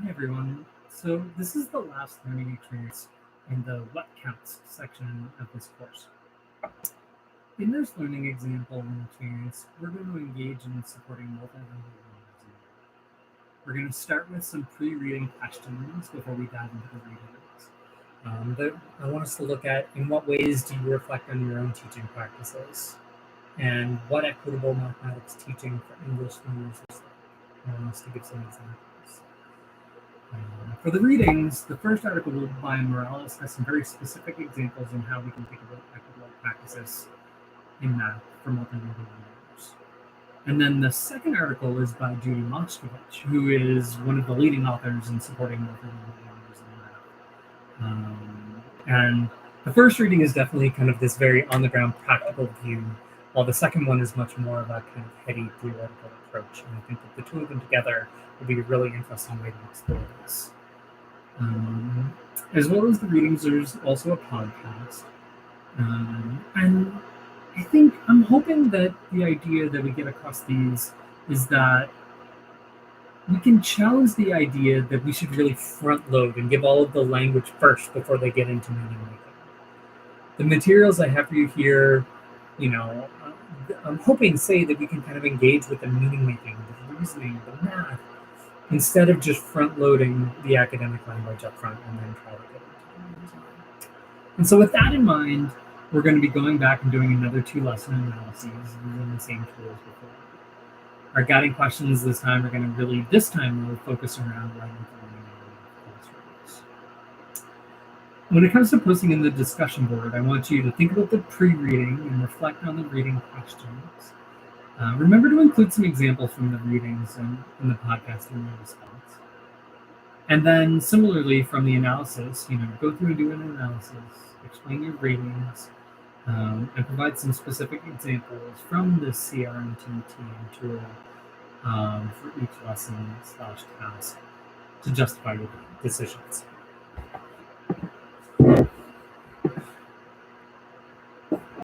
Hi everyone. So this is the last learning experience in the What Counts section of this course. In this learning example and experience, we're going to engage in supporting multilingual learners. We're going to start with some pre-reading questions before we dive into the readings. I want us to look at in what ways do you reflect on your own teaching practices and what equitable mathematics teaching for English learners is like. I want us to give some examples. For the readings, the first article by Morales has some very specific examples on how we can think about equitable practices in math for multilingual learners. And then the second article is by Judy Moskowitz, who is one of the leading authors in supporting multilingual learners in math. And the first reading is definitely kind of this very on-the-ground practical view, while the second one is much more of a kind of heady theoretical approach. And I think that the two of them together will be a really interesting way to explore this. As well as the readings, there's also a podcast. And I think I'm hoping that the idea that we get across these is that we can challenge the idea that we should really front load and give all of the language first before they get into meaning making. The materials I have for you here, I'm hoping say that we can kind of engage with the meaning making, the reasoning, the math, instead of just front loading the academic language up front and then try to get into the design. And so with that in mind, we're going to be going back and doing another 2 lesson analyses using the same tools before. Our guiding questions this time are going to really focus around language learning and classrooms. When it comes to posting in the discussion board, I want you to think about the pre-reading and reflect on the reading questions. Remember to include some examples from the readings and in the podcast in your response. And then similarly from the analysis, go through and do an analysis, explain your ratings, and provide some specific examples from the CRMT tool for each lesson/task to justify your decisions.